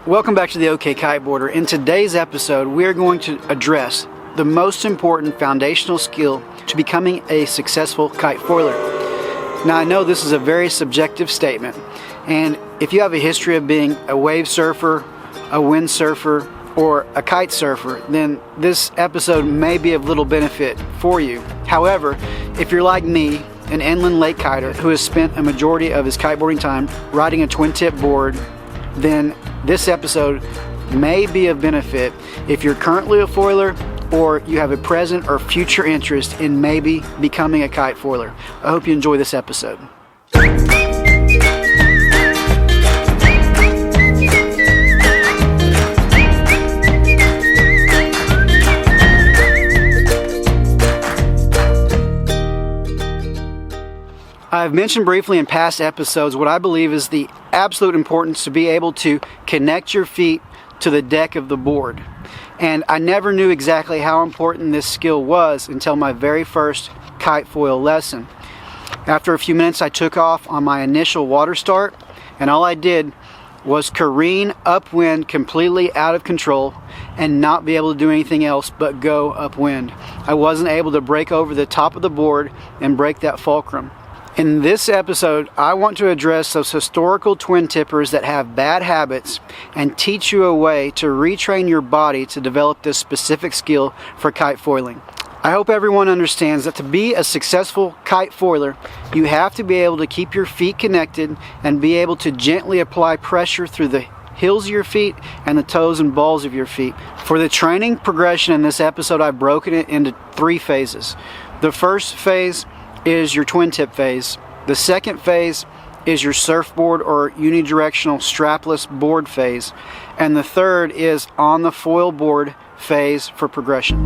Welcome back to the OK Kiteboarder. In today's episode, we are going to address the most important foundational skill to becoming a successful kite foiler. Now, I know this is a very subjective statement, and if you have a history of being a wave surfer, a windsurfer, or a kite surfer, then this episode may be of little benefit for you. However, if you're like me, an inland lake kiter who has spent a majority of his kiteboarding time riding a twin tip board, then this episode may be of benefit if you're currently a foiler or you have a present or future interest in maybe becoming a kite foiler. I hope you enjoy this episode. I've mentioned briefly in past episodes what I believe is the absolute importance to be able to connect your feet to the deck of the board. And I never knew exactly how important this skill was until my very first kite foil lesson. After a few minutes, I took off on my initial water start, and all I did was careen upwind completely out of control and not be able to do anything else but go upwind. I wasn't able to break over the top of the board and break that fulcrum. In this episode, I want to address those historical twin tippers that have bad habits and teach you a way to retrain your body to develop this specific skill for kite foiling. I hope everyone understands that to be a successful kite foiler, you have to be able to keep your feet connected and be able to gently apply pressure through the heels of your feet and the toes and balls of your feet. For the training progression in this episode, I've broken it into 3 phases. The first phase is your twin tip phase. The second phase is your surfboard or unidirectional strapless board phase. And the third is on the foil board phase for progression.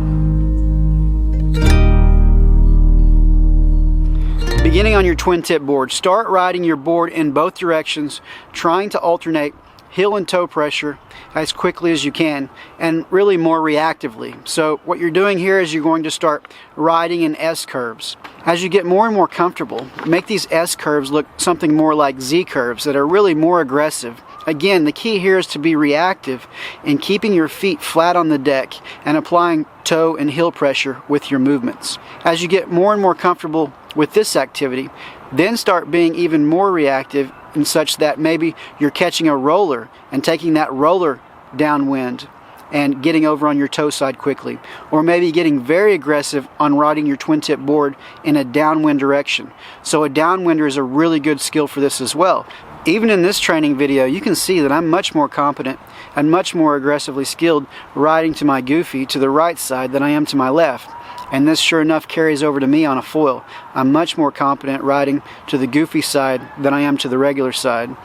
Beginning on your twin tip board, start riding your board in both directions, trying to alternate heel and toe pressure as quickly as you can, and really more reactively. So what you're doing here is you're going to start riding in S curves. As you get more and more comfortable, make these S curves look something more like Z curves that are really more aggressive. Again, the key here is to be reactive in keeping your feet flat on the deck and applying toe and heel pressure with your movements. As you get more and more comfortable with this activity, then start being even more reactive in such that maybe you're catching a roller and taking that roller downwind and getting over on your toe side quickly, or maybe getting very aggressive on riding your twin tip board in a downwind direction. So a downwinder is a really good skill for this as well. Even in this training video, you can see that I'm much more competent and much more aggressively skilled riding to my goofy to the right side than I am to my left. And this sure enough carries over to me on a foil. I'm much more competent riding to the goofy side than I am to the regular side.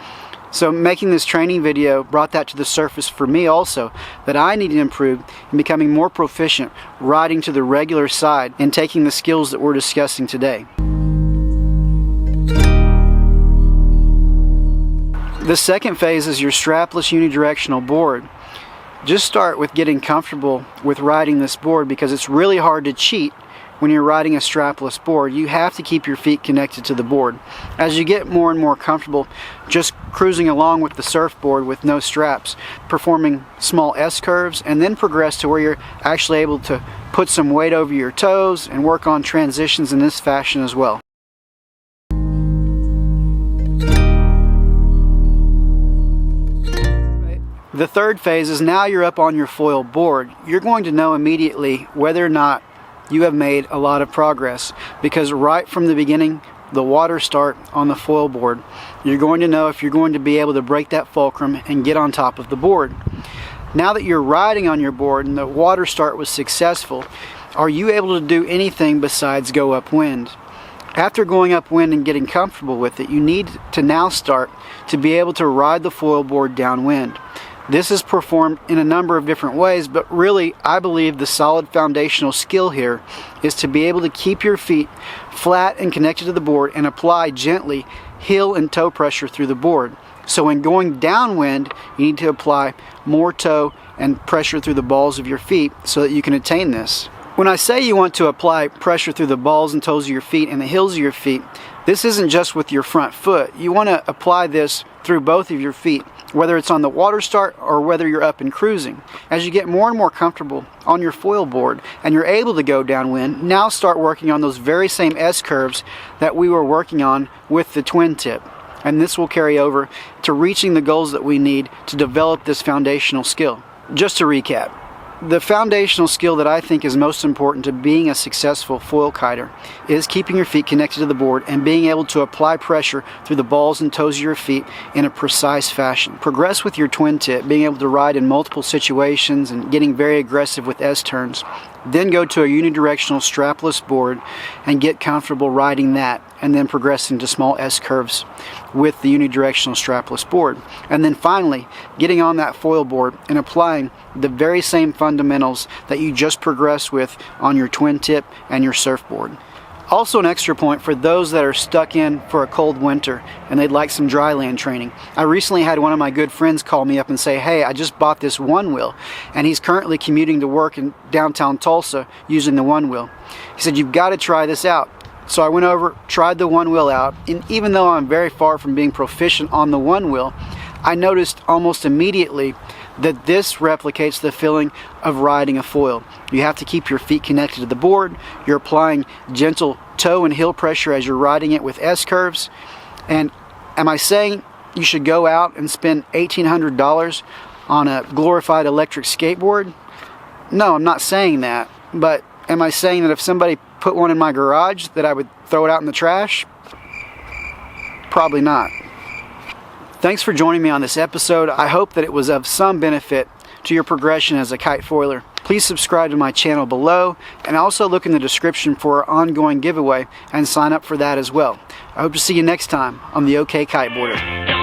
So making this training video brought that to the surface for me also, that I need to improve in becoming more proficient riding to the regular side and taking the skills that we're discussing today. The second phase is your strapless unidirectional board. Just start with getting comfortable with riding this board because it's really hard to cheat when you're riding a strapless board. You have to keep your feet connected to the board. As you get more and more comfortable just cruising along with the surfboard with no straps, performing small S curves, and then progress to where you're actually able to put some weight over your toes and work on transitions in this fashion as well. The third phase is now you're up on your foil board. You're going to know immediately whether or not you have made a lot of progress, because right from the beginning, the water start on the foil board, you're going to know if you're going to be able to break that fulcrum and get on top of the board. Now that you're riding on your board and the water start was successful, are you able to do anything besides go upwind? After going upwind and getting comfortable with it, you need to now start to be able to ride the foil board downwind. This is performed in a number of different ways, but really I believe the solid foundational skill here is to be able to keep your feet flat and connected to the board and apply gently heel and toe pressure through the board. So when going downwind, you need to apply more toe and pressure through the balls of your feet so that you can attain this. When I say you want to apply pressure through the balls and toes of your feet and the heels of your feet, this isn't just with your front foot. You want to apply this through both of your feet, whether it's on the water start or whether you're up and cruising. As you get more and more comfortable on your foil board and you're able to go downwind, now start working on those very same S-curves that we were working on with the twin tip. And this will carry over to reaching the goals that we need to develop this foundational skill. Just to recap, the foundational skill that I think is most important to being a successful foil kiter is keeping your feet connected to the board and being able to apply pressure through the balls and toes of your feet in a precise fashion. Progress with your twin tip, being able to ride in multiple situations and getting very aggressive with S-turns. Then go to a unidirectional strapless board and get comfortable riding that, and then progress into small S-curves with the unidirectional strapless board. And then finally, getting on that foil board and applying the very same fundamentals that you just progressed with on your twin tip and your surfboard. Also, an extra point for those that are stuck in for a cold winter and they'd like some dry land training. I recently had one of my good friends call me up and say, hey, I just bought this one wheel, and he's currently commuting to work in downtown Tulsa using the one wheel. He said, you've got to try this out. So I went over, tried the one wheel out, and even though I'm very far from being proficient on the one wheel, I noticed almost immediately that this replicates the feeling of riding a foil. You have to keep your feet connected to the board. You're applying gentle toe and heel pressure as you're riding it with S-curves. And am I saying you should go out and spend $1,800 on a glorified electric skateboard? No, I'm not saying that. But am I saying that if somebody put one in my garage that I would throw it out in the trash? Probably not. Thanks for joining me on this episode. I hope that it was of some benefit to your progression as a kite foiler. Please subscribe to my channel below, and also look in the description for our ongoing giveaway and sign up for that as well. I hope to see you next time on the OK Kiteboarder.